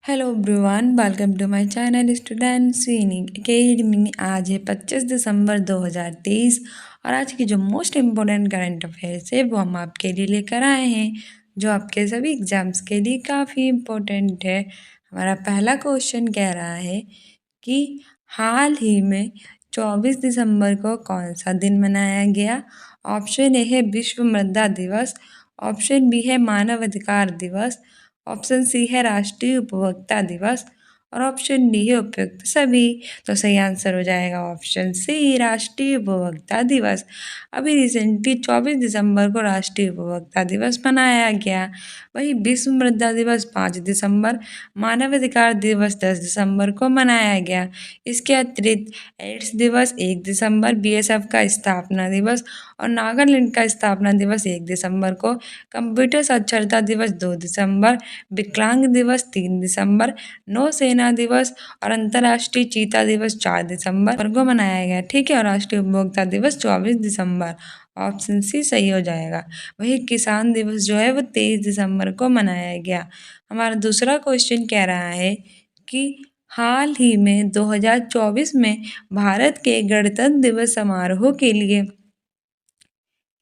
Hello everyone, welcome to my channel student shining academy. आज है 25 दिसंबर 2023 और आज की जो मोस्ट इम्पोर्टेंट करंट अफेयर्स है वो हम आपके लिए लेकर आए हैं, जो आपके सभी एग्जाम्स के लिए काफ़ी इम्पोर्टेंट है। हमारा पहला क्वेश्चन कह रहा है कि हाल ही में 24 दिसंबर को कौन सा दिन मनाया गया। ऑप्शन ए है विश्व मृदा दिवस, ऑप्शन बी है मानव अधिकार दिवस, ऑप्शन सी है राष्ट्रीय उपभोक्ता दिवस और ऑप्शन डी है उपयुक्त सभी। तो सही आंसर हो जाएगा ऑप्शन सी, राष्ट्रीय उपभोक्ता दिवस। अभी रिसेंटली 24 दिसंबर को राष्ट्रीय उपभोक्ता दिवस मनाया गया। वही विश्व मृदा दिवस 5 दिसंबर, मानवाधिकार दिवस 10 दिसंबर को मनाया गया। इसके अतिरिक्त एड्स दिवस 1 दिसंबर, बीएसएफ का स्थापना दिवस और नागालैंड का स्थापना दिवस 1 दिसंबर को, कंप्यूटर साक्षरता दिवस 2 दिसंबर, विकलांग दिवस 3 दिसंबर, नौसेना दिवस और अंतर्राष्ट्रीय चीता दिवस 4 दिसंबर को मनाया गया। ठीक है, और राष्ट्रीय उपभोक्ता दिवस 24 दिसंबर। ऑप्शन सी सही हो जाएगा। वही किसान दिवस जो है वो 23 दिसंबर को मनाया गया। हमारा दूसरा क्वेश्चन कह रहा है कि हाल ही में 2024 में भारत के गणतंत्र दिवस समारोह के लिए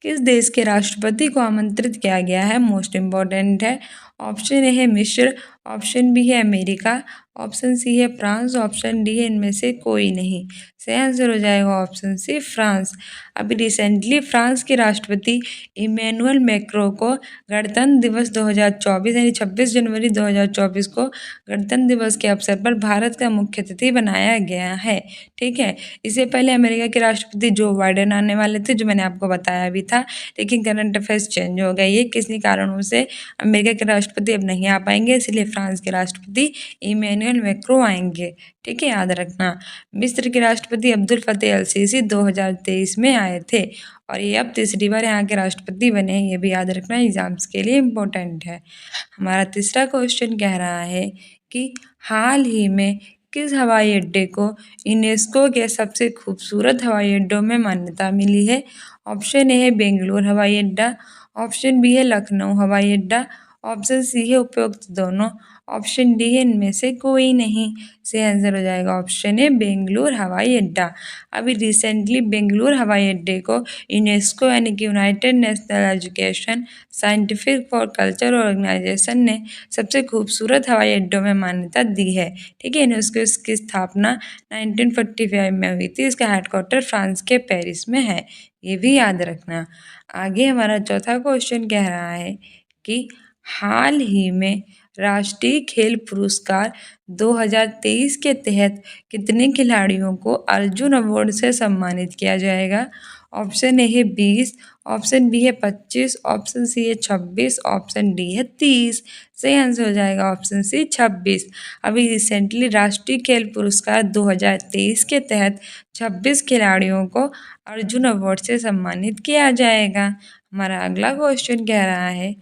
किस देश के राष्ट्रपति को आमंत्रित किया गया है। मोस्ट इम्पॉर्टेंट है। ऑप्शन ए है मिस्र, ऑप्शन बी है अमेरिका, ऑप्शन सी है फ्रांस, ऑप्शन डी है इनमें से कोई नहीं। सही आंसर हो जाएगा ऑप्शन सी, फ्रांस। अभी रिसेंटली फ्रांस के राष्ट्रपति इमैनुअल मैक्रों को गणतंत्र दिवस 2024 यानी 26 जनवरी 2024 को गणतंत्र दिवस के अवसर पर भारत का मुख्य अतिथि बनाया गया है। ठीक है, इससे पहले अमेरिका के राष्ट्रपति जो बाइडेन आने वाले थे, जो मैंने आपको बताया भी था, लेकिन करंट अफेयर्स चेंज हो गई है। किसी कारणों से अमेरिका के राष्ट्रपति अब नहीं आ पाएंगे, इसलिए फ्रांस के राष्ट्रपति इमैनुअल मैक्रों आएंगे। ठीक है, याद रखना। मिस्र के राष्ट्रपति अब्दुल फतेह अल सीसी 2023 में आए थे और ये अब तीसरी बार यहाँ के राष्ट्रपति बने हैं। ये भी याद रखना, एग्जाम्स के लिए इम्पोर्टेंट है। हमारा तीसरा क्वेश्चन कह रहा है कि हाल ही में किस हवाई अड्डे को यूनेस्को के सबसे खूबसूरत हवाई अड्डों में मान्यता मिली है। ऑप्शन ए है बेंगलुरु हवाई अड्डा, ऑप्शन बी है लखनऊ हवाई अड्डा, ऑप्शन सी है उपयुक्त दोनों, ऑप्शन डी है इनमें से कोई नहीं। सही आंसर हो जाएगा ऑप्शन ए बेंगलुरु हवाई अड्डा। अभी रिसेंटली बेंगलुरु हवाई अड्डे को यूनेस्को यानी कि United National Education Scientific for Culture Organization ने सबसे खूबसूरत हवाई अड्डों में मान्यता दी है। ठीक है, यूनेस्को इसकी स्थापना 1945 में हुई थी। इसका हेडक्वार्टर फ्रांस के पेरिस में है, ये भी याद रखना। आगे हमारा चौथा क्वेश्चन कह रहा है कि हाल ही में राष्ट्रीय खेल पुरस्कार 2023 के तहत कितने खिलाड़ियों को अर्जुन अवार्ड से सम्मानित किया जाएगा। ऑप्शन ए है 20, ऑप्शन बी है 25, ऑप्शन सी है 26, ऑप्शन डी है 30। सही आंसर हो जाएगा ऑप्शन सी 26। अभी रिसेंटली राष्ट्रीय खेल पुरस्कार 2023 के तहत 26 खिलाड़ियों को अर्जुन अवार्ड से सम्मानित किया जाएगा। हमारा अगला क्वेश्चन कह रहा है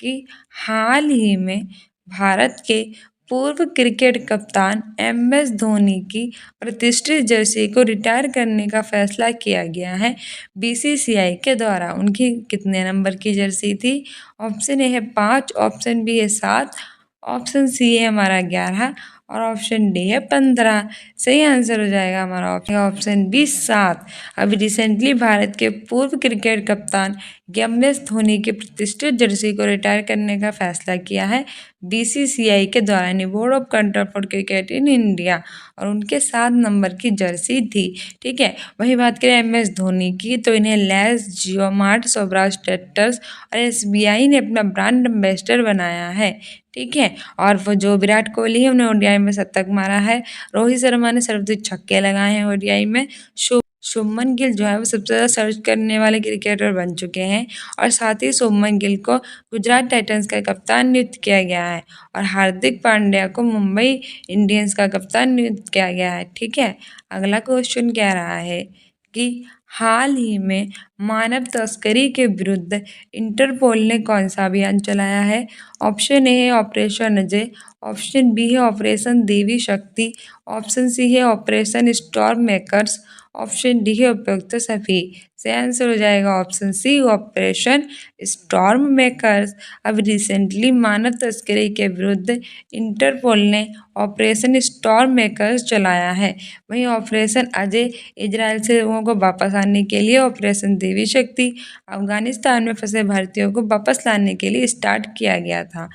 कि हाल ही में भारत के पूर्व क्रिकेट कप्तान एम.एस. धोनी की प्रतिष्ठित जर्सी को रिटायर करने का फैसला किया गया है बीसीसीआई के द्वारा। उनकी कितने नंबर की जर्सी थी। ऑप्शन ए है 5, ऑप्शन बी है 7, ऑप्शन सी है हमारा 11 और ऑप्शन डी है 15। सही आंसर हो जाएगा हमारा ऑप्शन बी 7। अभी रिसेंटली भारत के पूर्व क्रिकेट कप्तान एम.एस. धोनी की प्रतिष्ठित जर्सी को रिटायर करने का फैसला किया है बीसीसीआई के द्वारा यानी board of control for cricket in India, और उनके 7 नंबर की जर्सी थी। ठीक है, वही बात करें एम.एस. धोनी की, तो इन्हें लैस, जियो मार्ट, सौराष्ट्र ट्रैक्टर्स और एसबीआई ने अपना ब्रांड एम्बेसडर बनाया है। ठीक है, और वो जो विराट कोहली है उन्हें ओडीआई में शतक मारा है, रोहित शर्मा ने सर्वाधिक छक्के लगाए हैं ओडीआई में, शुभमन गिल जो है वो सबसे ज़्यादा सर्च करने वाले क्रिकेटर बन चुके हैं, और साथ ही शुभमन गिल को गुजरात टाइटंस का कप्तान नियुक्त किया गया है और हार्दिक पांड्या को मुंबई इंडियंस का कप्तान नियुक्त किया गया है। ठीक है, अगला क्वेश्चन कह रहा है कि हाल ही में मानव तस्करी के विरुद्ध इंटरपोल ने कौन सा अभियान चलाया है? ऑप्शन ए है ऑपरेशन अजय, ऑप्शन बी है Operation Devi Shakti, option C है Operation Storm Makers, option D है उपयुक्त सभी। से आंसर हो जाएगा option C Operation Storm Makers. अब रिसेंटली मानव तस्करी के विरुद्ध इंटरपोल ने ऑपरेशन स्टॉर्म मेकर्स चलाया है। वहीं ऑपरेशन अजय इजराइल से लोगों को वापस आने के लिए, ऑपरेशन देवी शक्ति अफगानिस्तान में फंसे भारतीयों को वापस लाने के लिए स्टार्ट किया गया था।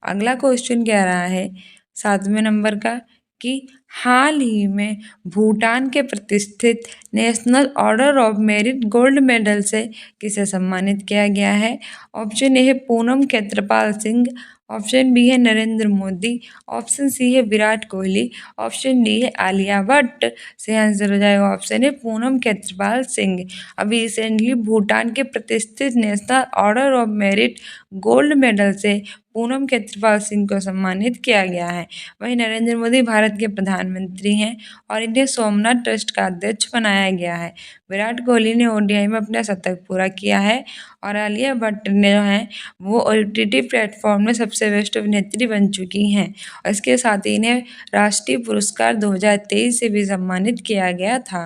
अगला क्वेश्चन कह रहा है 7वें नंबर का कि हाल ही में भूटान के प्रतिष्ठित national order of merit gold medal से किसे सम्मानित किया गया है? ऑप्शन ए है पूनम क्षेत्रपाल सिंह, ऑप्शन बी है नरेंद्र मोदी, ऑप्शन सी है विराट कोहली, ऑप्शन डी है आलिया भट्ट। से आंसर हो जाएगा ऑप्शन है पूनम क्षेत्रपाल सिंह। अभी रिसेंटली भूटान के प्रतिष्ठित national order of merit gold medal से पूनम क्षेत्रपाल सिंह को सम्मानित किया गया है। वहीं नरेंद्र मोदी भारत के प्रधानमंत्री हैं और इन्हें सोमनाथ ट्रस्ट का अध्यक्ष बनाया गया है। विराट कोहली ने ओडीआई में अपना शतक पूरा किया है और आलिया भट्ट ने जो है वो ओटीटी प्लेटफॉर्म में सबसे बेस्ट अभिनेत्री बन चुकी हैं। और इसके साथ ही इन्हें राष्ट्रीय पुरस्कार 2023 से भी सम्मानित किया गया था।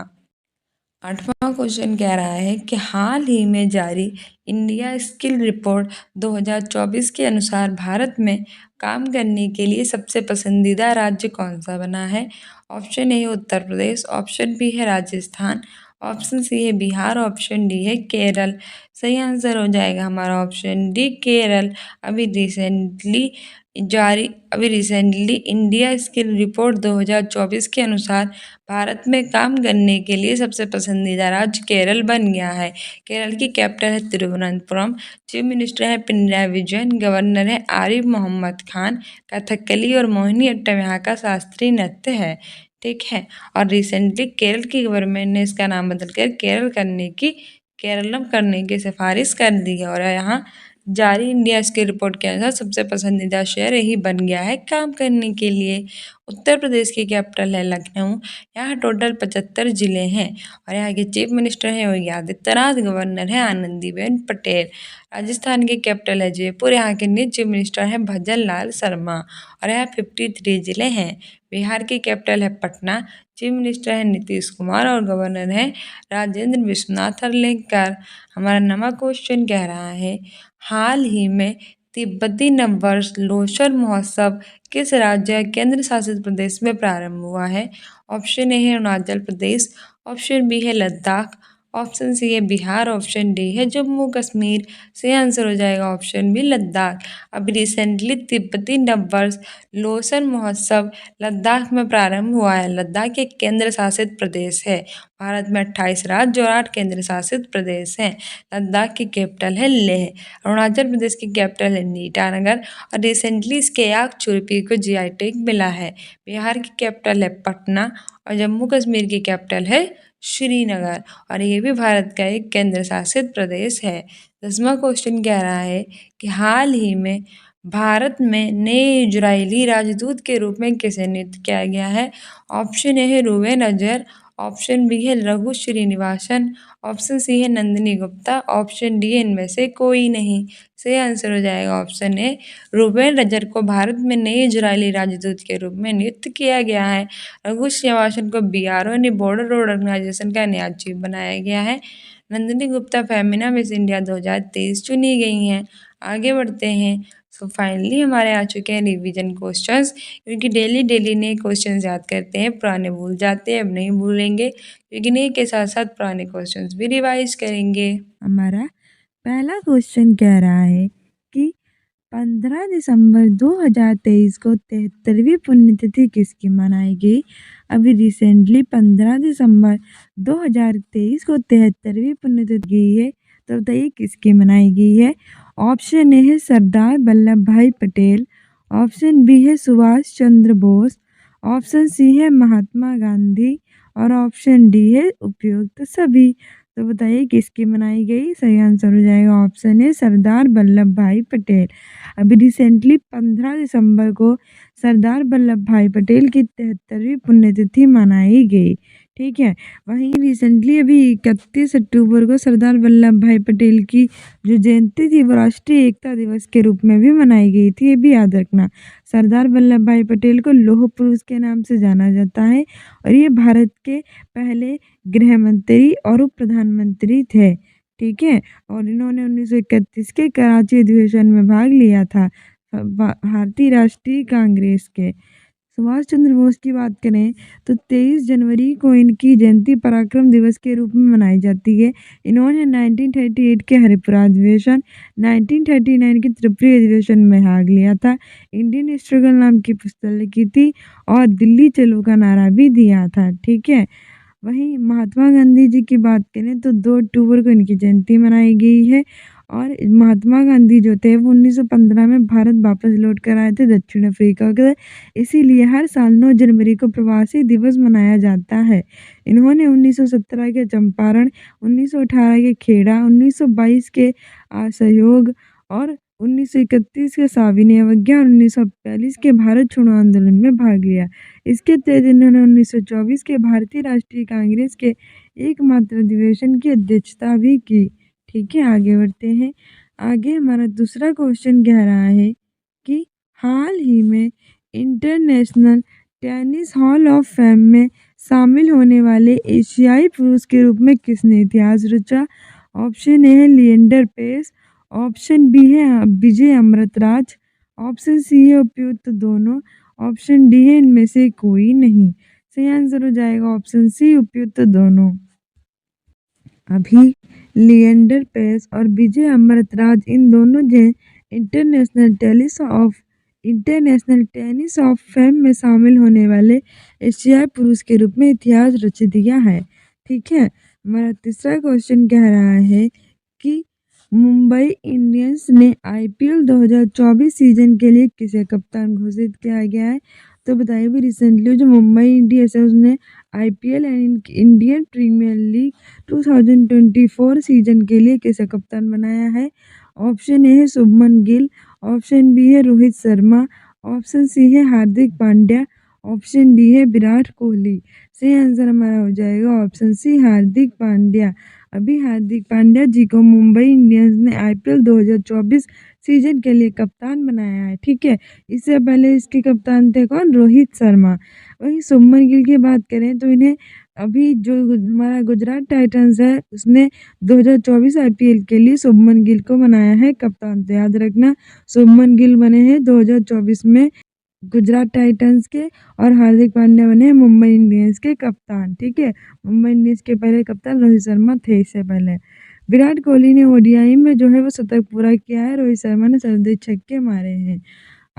8वां क्वेश्चन कह रहा है कि हाल ही में जारी इंडिया स्किल रिपोर्ट 2024 के अनुसार भारत में काम करने के लिए सबसे पसंदीदा राज्य कौन सा बना है? ऑप्शन ए है उत्तर प्रदेश, ऑप्शन बी है राजस्थान, ऑप्शन सी है बिहार, ऑप्शन डी है केरल। सही आंसर हो जाएगा हमारा ऑप्शन डी केरल। अभी रिसेंटली इंडिया स्किल रिपोर्ट 2024 के अनुसार भारत में काम करने के लिए सबसे पसंदीदा राज्य केरल बन गया है। केरल की कैपिटल है तिरुवनंतपुरम, चीफ मिनिस्टर है पिनराई विजयन, गवर्नर है आरिफ मोहम्मद खान, कथकली और मोहिनीअट्टम यहाँ का शास्त्रीय नृत्य है। ठीक है, और रिसेंटली केरल की गवर्नमेंट ने इसका नाम बदलकर केरलम करने की सिफारिश कर दी है। और यहाँ जारी इंडिया स्किल रिपोर्ट के अनुसार सबसे पसंदीदा शहर यही बन गया है काम करने के लिए। उत्तर प्रदेश की कैपिटल है लखनऊ, यहाँ टोटल 75 जिले हैं और यहाँ के चीफ मिनिस्टर हैं योगी आदित्यनाथ, गवर्नर है आनंदीबेन पटेल। राजस्थान की कैपिटल है जयपुर, यहाँ के न्यू चीफ मिनिस्टर हैं भजन लाल शर्मा और यहाँ 53 जिले हैं। बिहार की कैपिटल है पटना, चीफ मिनिस्टर हैं नीतीश कुमार और गवर्नर हैं राजेंद्र विश्वनाथ अर्लेकर। हमारा नवा क्वेश्चन कह रहा है हाल ही में तिब्बती नववर्ष लोसर महोत्सव किस राज्य या केंद्र शासित प्रदेश में प्रारंभ हुआ है? ऑप्शन ए है अरुणाचल प्रदेश, ऑप्शन बी है लद्दाख, ऑप्शन सी है बिहार, ऑप्शन डी है जम्मू कश्मीर। से आंसर हो जाएगा ऑप्शन बी लद्दाख। अभी रिसेंटली तिब्बती नववर्ष लोसर महोत्सव लद्दाख में प्रारंभ हुआ है। लद्दाख एक केंद्र शासित प्रदेश है। भारत में 28 राज्य और 8 केंद्र शासित प्रदेश हैं। लद्दाख की कैपिटल है लेह। अरुणाचल प्रदेश की कैपिटल है ईटानगर और रिसेंटली इसके याक चुरपी को जीआई टैग मिला है। बिहार की कैपिटल है पटना और जम्मू कश्मीर की कैपिटल है श्रीनगर और ये भी भारत का एक केंद्र शासित प्रदेश है। 10वां क्वेश्चन कह रहा है कि हाल ही में भारत में नए इजरायली राजदूत के रूप में किसे नियुक्त किया गया है? ऑप्शन ए है रूबेन अजहर, ऑप्शन बी है रघु श्रीनिवासन, ऑप्शन सी है नंदिनी गुप्ता, ऑप्शन डी है इनमें से कोई नहीं। सही आंसर हो जाएगा ऑप्शन ए रूबेन अजहर को भारत में नए इजरायली राजदूत के रूप में नियुक्त किया गया है। रघु श्रीनिवासन को बीआरओ यानी बॉर्डर रोड ऑर्गेनाइजेशन का नया चीफ बनाया गया है। नंदिनी गुप्ता फेमिना मिस इंडिया 2023 चुनी गई हैं। आगे बढ़ते हैं। सो फाइनली हमारे आ चुके हैं रिवीजन क्वेश्चंस, क्योंकि डेली नए क्वेश्चंस याद करते हैं, पुराने भूल जाते हैं, अब नहीं भूलेंगे क्योंकि नए के साथ साथ पुराने क्वेश्चंस भी रिवाइज करेंगे। हमारा पहला क्वेश्चन कह रहा है कि 15 दिसंबर 2023 को 73वीं पुण्यतिथि किसकी मनाई गई? अभी रिसेंटली 15 दिसंबर 2023 को 73वीं पुण्यतिथि गई है, तो बताइए किसकी मनाई गई है? ऑप्शन ए है सरदार वल्लभ भाई पटेल, ऑप्शन बी है सुभाष चंद्र बोस, ऑप्शन सी है महात्मा गांधी और ऑप्शन डी है उपयुक्त सभी। तो बताइए किसकी मनाई गई? सही आंसर हो जाएगा ऑप्शन ए सरदार वल्लभ भाई पटेल। अभी रिसेंटली 15 दिसंबर को सरदार वल्लभ भाई पटेल की 73वीं पुण्यतिथि मनाई गई। ठीक है। वहीं रिसेंटली अभी 31 अक्टूबर को सरदार वल्लभ भाई पटेल की जो जयंती थी वो राष्ट्रीय एकता दिवस के रूप में भी मनाई गई थी, ये भी याद रखना। सरदार वल्लभ भाई पटेल को लौह पुरुष के नाम से जाना जाता है और ये भारत के पहले गृह मंत्री और उप प्रधानमंत्री थे, ठीक है। और इन्होंने 1931 के कराची अधिवेशन में भाग लिया था भारतीय राष्ट्रीय कांग्रेस के। सुभाष चंद्र बोस की बात करें तो 23 जनवरी को इनकी जयंती पराक्रम दिवस के रूप में मनाई जाती है। इन्होंने 1938 के हरिपुरा अधिवेशन, 1939 के त्रिपुरी अधिवेशन में भाग लिया था, इंडियन स्ट्रगल नाम की पुस्तक लिखी थी और दिल्ली चलो का नारा भी दिया था, ठीक है। वहीं महात्मा गांधी जी की बात करें तो 2 अक्टूबर को इनकी जयंती मनाई गई है और महात्मा गांधी जो थे वो 1915 में भारत वापस लौट कर आए थे दक्षिण अफ्रीका के, इसीलिए हर साल 9 जनवरी को प्रवासी दिवस मनाया जाता है। इन्होंने 1917 के चंपारण, 1918 के खेड़ा, 1922 के असहयोग और 1931 के साविनी अवज्ञा और 1942 के भारत छोड़ो आंदोलन में भाग लिया। इसके तहत इन्होंने 1924 के भारतीय राष्ट्रीय कांग्रेस के एकमात्र अधिवेशन की अध्यक्षता भी की, ठीक है। आगे बढ़ते हैं। आगे हमारा दूसरा क्वेश्चन कह रहा है कि हाल ही में international tennis hall of fame में शामिल होने वाले एशियाई पुरुष के रूप में किसने इतिहास रचा? ऑप्शन ए है लिएंडर पेस, ऑप्शन बी है विजय अमृतराज, ऑप्शन सी है उपयुक्त दोनों, ऑप्शन डी है इनमें से कोई नहीं। सही आंसर हो जाएगा ऑप्शन सी उपयुक्त दोनों। अभी लिएंडर पेस और विजय अमृतराज इन दोनों ने इंटरनेशनल टेनिस ऑफ फेम में शामिल होने वाले एशियाई पुरुष के रूप में इतिहास रच दिया है, ठीक है। हमारा तीसरा क्वेश्चन कह रहा है कि मुंबई इंडियंस ने आईपीएल 2024 सीजन के लिए किसे कप्तान घोषित किया गया है? तो बताइए भी रिसेंटली जो मुंबई इंडियंस है उसने IPL and Indian Premier League 2024 season के लिए किसे कप्तान बनाया है? ऑप्शन ए है शुभमन गिल, ऑप्शन बी है रोहित शर्मा, ऑप्शन सी है हार्दिक पांड्या, ऑप्शन डी है विराट कोहली। सही आंसर हमारा हो जाएगा ऑप्शन सी हार्दिक पांड्या। अभी हार्दिक पांड्या जी को मुंबई इंडियंस ने आईपीएल 2024 सीजन के लिए कप्तान बनाया है, ठीक है। इससे पहले इसके कप्तान थे कौन? रोहित शर्मा। वहीं शुभमन गिल की बात करें तो इन्हें अभी जो हमारा गुजरात टाइटंस है उसने 2024 आईपीएल के लिए शुभमन गिल को बनाया है कप्तान। तो याद रखना शुभमन गिल बने हैं 2024 में गुजरात टाइटंस के और हार्दिक पांड्या बने मुंबई इंडियंस के कप्तान, ठीक है। मुंबई इंडियंस के पहले कप्तान रोहित शर्मा थे इससे पहले। विराट कोहली ने ओडीआई में जो है वो शतक पूरा किया है, रोहित शर्मा ने सर्वाधिक छक्के मारे हैं।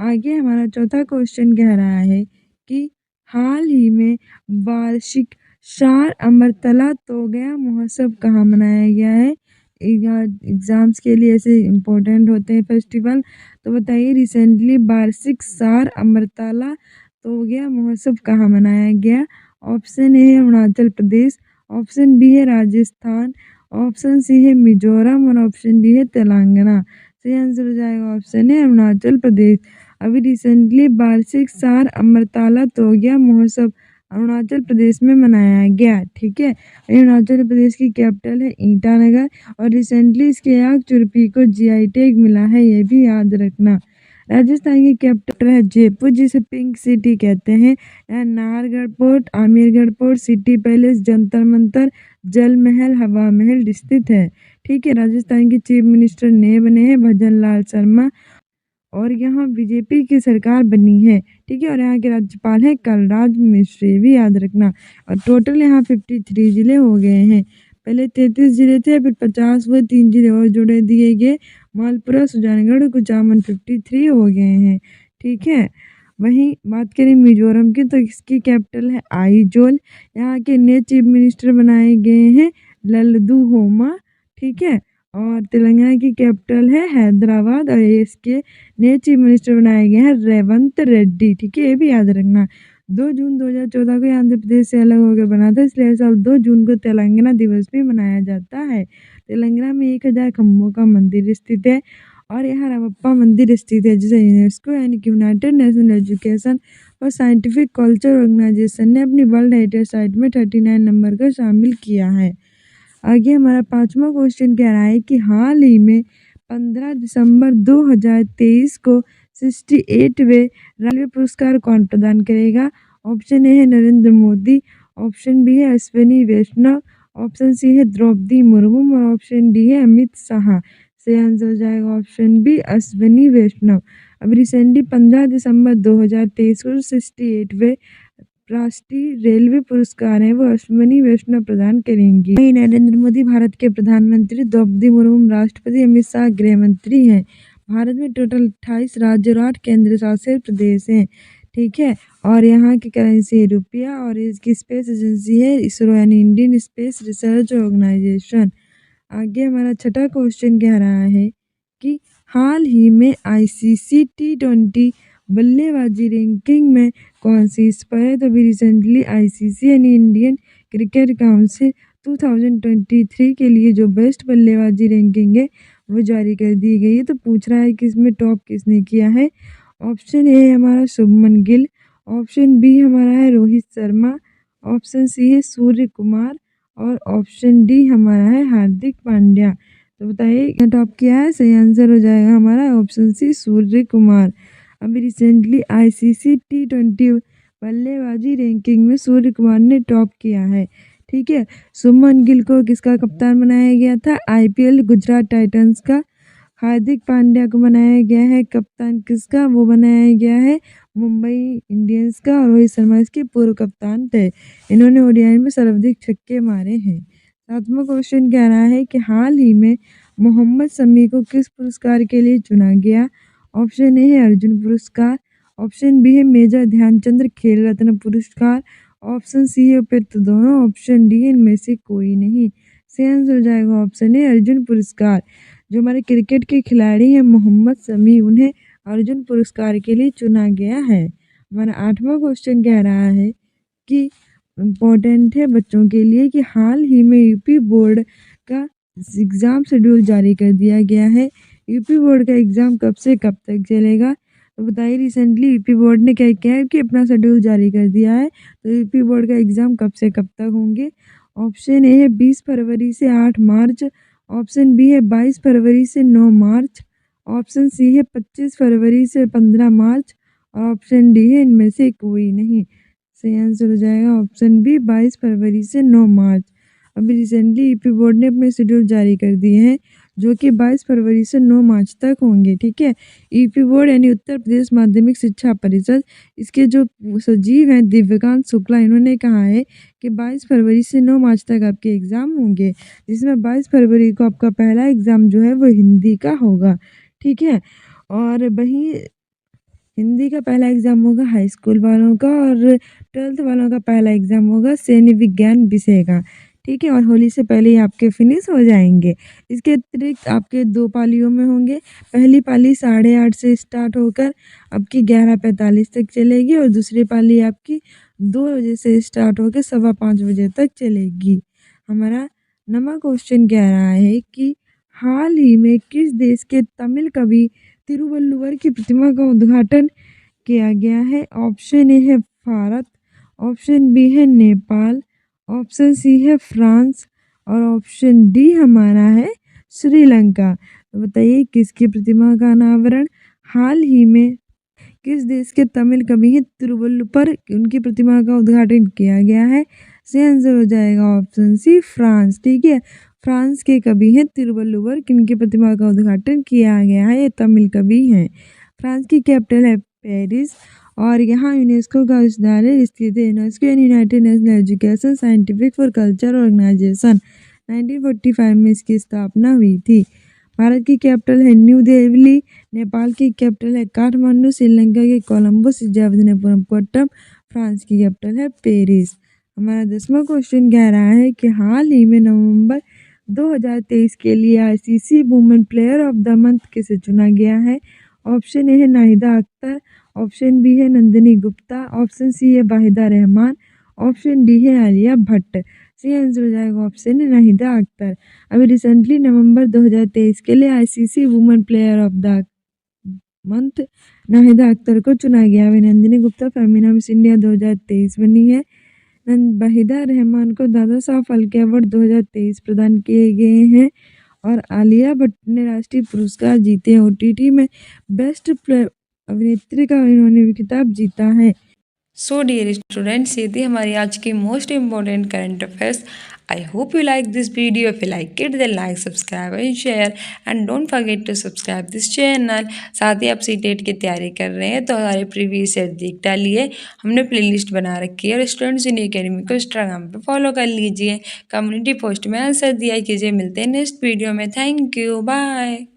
आगे हमारा चौथा क्वेश्चन कह रहा है कि हाल ही में वार्षिक शार अमरतला तोगया महोत्सव कहाँ मनाया गया है? एग्जाम्स के लिए ऐसे इम्पोर्टेंट होते हैं फेस्टिवल, तो बताइए रिसेंटली वार्षिक सार अमरतला तोगया महोत्सव कहाँ मनाया गया? ऑप्शन ए है अरुणाचल प्रदेश, ऑप्शन बी है राजस्थान, ऑप्शन सी है मिजोरम और ऑप्शन डी है तेलंगाना। सही आंसर हो जाएगा ऑप्शन है अरुणाचल प्रदेश। अभी रिसेंटली वार्षिक सार अमरतला तोगया महोत्सव अरुणाचल प्रदेश में मनाया गया, ठीक है। अरुणाचल प्रदेश की कैपिटल है ईटानगर और रिसेंटली इसके आग चुरपी को जीआई टैग मिला है, ये भी याद रखना। राजस्थान की कैपिटल है जयपुर जिसे पिंक सिटी कहते हैं। यहाँ Nahargarh fort, Amergarh fort, city palace, Jantar Mantar, Jal Mahal, हवा महल स्थित है, ठीक है। राजस्थान के चीफ मिनिस्टर नए बने हैं भजन लाल शर्मा और यहाँ बीजेपी की सरकार बनी है, ठीक है। और यहाँ के राज्यपाल हैं कलराज मिश्र, ये भी याद रखना। और टोटल यहाँ 53 जिले हो गए हैं। पहले 33 जिले थे, फिर 50 हुए, 3 जिले और जोड़े दिए गए, मालपुरा, सुजानगढ़, कुचामन 53 हो गए हैं, ठीक है। वहीं बात करें मिजोरम की तो इसकी कैपिटल है आइजोल। यहाँ के नए चीफ मिनिस्टर बनाए गए हैं लल्लू होमा, ठीक है। और तेलंगाना की कैपिटल है हैदराबाद और इसके नए चीफ मिनिस्टर बनाए गए हैं रेवंत रेड्डी, ठीक है। ये भी याद रखना 2 जून 2014 को आंध्र प्रदेश से अलग होकर बना था, इसलिए हर साल 2 जून को तेलंगाना दिवस भी मनाया जाता है। तेलंगाना में 1000 खम्भों का मंदिर स्थित है और यहाँ रामप्पा मंदिर स्थित है जिसे यूनेस्को यानी कि यूनाइटेड नेशनल एजुकेशन और साइंटिफिक कल्चर ऑर्गेनाइजेशन ने अपनी वर्ल्ड हेरिटेज साइट में 39 नंबर का शामिल किया है। आगे हमारा 5वां क्वेश्चन कह रहा है कि हाल ही में 15 दिसंबर 2023 को 68वें रेलवे पुरस्कार कौन प्रदान करेगा? ऑप्शन ए है नरेंद्र मोदी, ऑप्शन बी है अश्विनी वैष्णव, ऑप्शन सी है द्रौपदी मुर्मू और ऑप्शन डी है अमित शाह। सही आंसर हो जाएगा ऑप्शन बी अश्विनी वैष्णव। अब रिसेंटली 15 दिसंबर 2023 को 68वें राष्ट्रीय रेलवे पुरस्कार है वो अश्विनी वैष्णव प्रदान करेंगी। वहीं नरेंद्र मोदी भारत के प्रधानमंत्री, द्रौपदी मुर्मू राष्ट्रपति, अमित शाह गृह मंत्री हैं। भारत में टोटल 28 राज्य और 8 केंद्र शासित प्रदेश हैं। ठीक है, और यहाँ की करेंसी है रुपया और इसकी स्पेस एजेंसी है इसरो यानी इंडियन स्पेस रिसर्च ऑर्गेनाइजेशन। आगे हमारा 6वां क्वेश्चन कह रहा है कि हाल ही में ICC T20 बल्लेबाजी रैंकिंग में कौन सी इस पर है? तो अभी रिसेंटली ICC यानी इंडियन क्रिकेट काउंसिल 2023 के लिए जो बेस्ट बल्लेबाजी रैंकिंग है वो जारी कर दी गई है। तो पूछ रहा है कि इसमें टॉप किसने किया है? ऑप्शन ए है हमारा शुभमन गिल, ऑप्शन बी हमारा है रोहित शर्मा, ऑप्शन सी है सूर्य कुमार और ऑप्शन डी हमारा है हार्दिक पांड्या। तो बताइए टॉप किया है? सही आंसर हो जाएगा हमारा ऑप्शन सी सूर्य कुमार। अभी रिसेंटली ICC T20 बल्लेबाजी रैंकिंग में सूर्य कुमार ने टॉप किया है। ठीक है, शुभमन गिल को किसका कप्तान बनाया गया था? IPL गुजरात टाइटंस का। हार्दिक पांड्या को बनाया गया है कप्तान किसका? वो बनाया गया है मुंबई इंडियंस का और रोहित शर्मा इसके पूर्व कप्तान थे। इन्होंने ODI में सर्वाधिक छक्के मारे हैं। 7वां क्वेश्चन कह रहा है कि हाल ही में मोहम्मद शमी को किस पुरस्कार के लिए चुना गया? ऑप्शन ए है अर्जुन पुरस्कार, ऑप्शन बी है मेजर ध्यानचंद खेल रत्न पुरस्कार, ऑप्शन सी है उपयुक्त दोनों, ऑप्शन डी है इनमें से कोई नहीं। सही आंसर हो जाएगा ऑप्शन ए अर्जुन पुरस्कार। जो हमारे क्रिकेट के खिलाड़ी हैं मोहम्मद शमी, उन्हें अर्जुन पुरस्कार के लिए चुना गया है। हमारा 8वां क्वेश्चन कह रहा है कि इम्पोर्टेंट है बच्चों के लिए कि हाल ही में यूपी बोर्ड का एग्ज़ाम शेड्यूल जारी कर दिया गया है। यूपी बोर्ड का एग्ज़ाम कब से कब तक चलेगा? तो बताइए रिसेंटली यूपी बोर्ड ने क्या किया है कि अपना शेड्यूल जारी कर दिया है। तो यूपी बोर्ड का एग्ज़ाम कब से कब तक होंगे? ऑप्शन ए है 20 फरवरी से 8 मार्च, ऑप्शन बी है 22 फरवरी से 9 मार्च, ऑप्शन सी है 25 फरवरी से 15 मार्च और ऑप्शन डी है इनमें से कोई नहीं। सही आंसर हो जाएगा ऑप्शन बी 22 फरवरी से 9 मार्च। अभी रिसेंटली यूपी बोर्ड ने अपने शेड्यूल जारी कर दिए हैं जो कि 22 फरवरी से 9 मार्च तक होंगे। ठीक है, यूपी बोर्ड यानी उत्तर प्रदेश माध्यमिक शिक्षा परिषद, इसके जो सचिव हैं दिव्यकांत शुक्ला, इन्होंने कहा है कि 22 फरवरी से 9 मार्च तक आपके एग्ज़ाम होंगे, जिसमें 22 फरवरी को आपका पहला एग्ज़ाम जो है वो हिंदी का होगा। ठीक है, और वहीं हिंदी का पहला एग्ज़ाम होगा हाई स्कूल वालों का और 12th वालों का पहला एग्ज़ाम होगा सैन्य विज्ञान विषय का। ठीक है, और होली से पहले ही आपके फिनिश हो जाएंगे। इसके अतिरिक्त आपके 2 पालियों में होंगे। पहली पाली 8:30 से स्टार्ट होकर आपकी 11:45 तक चलेगी और दूसरी पाली आपकी 2 बजे से स्टार्ट होकर 5:15 बजे तक चलेगी। हमारा 9वां क्वेश्चन कह रहा है कि हाल ही में किस देश के तमिल कवि तिरुवल्लुवर की प्रतिमा का उद्घाटन किया गया है? ऑप्शन ए है भारत, ऑप्शन बी है नेपाल, ऑप्शन सी है फ्रांस और ऑप्शन डी हमारा है श्रीलंका। तो बताइए किसकी प्रतिमा का अनावरण हाल ही में किस देश के तमिल कवि हैं तिरुवल्लुवर, उनकी प्रतिमा का उद्घाटन किया गया है? सही आंसर हो जाएगा ऑप्शन सी फ्रांस। ठीक है, फ्रांस के कवि हैं तिरुवल्लुवर, किनकी प्रतिमा का उद्घाटन किया गया है, ये तमिल कवि हैं। फ्रांस की कैपिटल है पेरिस और यहाँ यूनेस्को का विश्वविद्यालय स्थित है। यूनेस्को यानी United National Education Scientific for Culture Organization, 1945 में इसकी स्थापना हुई थी। भारत की कैपिटल है न्यू दिल्ली, नेपाल की कैपिटल है काठमांडू, श्रीलंका के कोलंबो, विशाखापट्टनम, फ्रांस की कैपिटल है पेरिस। हमारा 10वां क्वेश्चन कह रहा है कि हाल ही में नवंबर 2023 के लिए ICC women player of the month किसे चुना गया है? ऑप्शन ए है नाहिदा अख्तर, ऑप्शन बी है नंदिनी गुप्ता, ऑप्शन सी है वाहिदा रहमान, ऑप्शन डी है आलिया भट्ट। सही आंसर हो जाएगा ऑप्शन है नाहिदा अख्तर। अभी रिसेंटली नवंबर 2023 के लिए ICC women player of the month Nahida Akhtar को चुना गया। नंदिनी गुप्ता फेमिना मिस इंडिया 2023 बनी है। वहीदा रहमान को दादा साहब फाल्के अवार्ड 2023 प्रदान किए गए हैं। और आलिया भट्ट ने राष्ट्रीय पुरस्कार जीते हैं। OTT में बेस्ट अभिनेत्री का इन्होंने भी खिताब जीता है। सो डियर स्टूडेंट्स, ये थी हमारी आज की most important current affairs. I hope you like this video. If you like it then like, subscribe and share and don't forget to subscribe this channel. साथ ही आप सीटेट की तैयारी कर रहे हैं तो हमारे प्रीवियस ईयर देख डालिए, हमने प्लेलिस्ट बना रखी है। और स्टूडेंट्स इन अकेडमी को इंस्टाग्राम पे फॉलो कर लीजिए, कम्युनिटी पोस्ट में आंसर दिया कीजिए। मिलते हैं नेक्स्ट वीडियो में। Thank you, bye.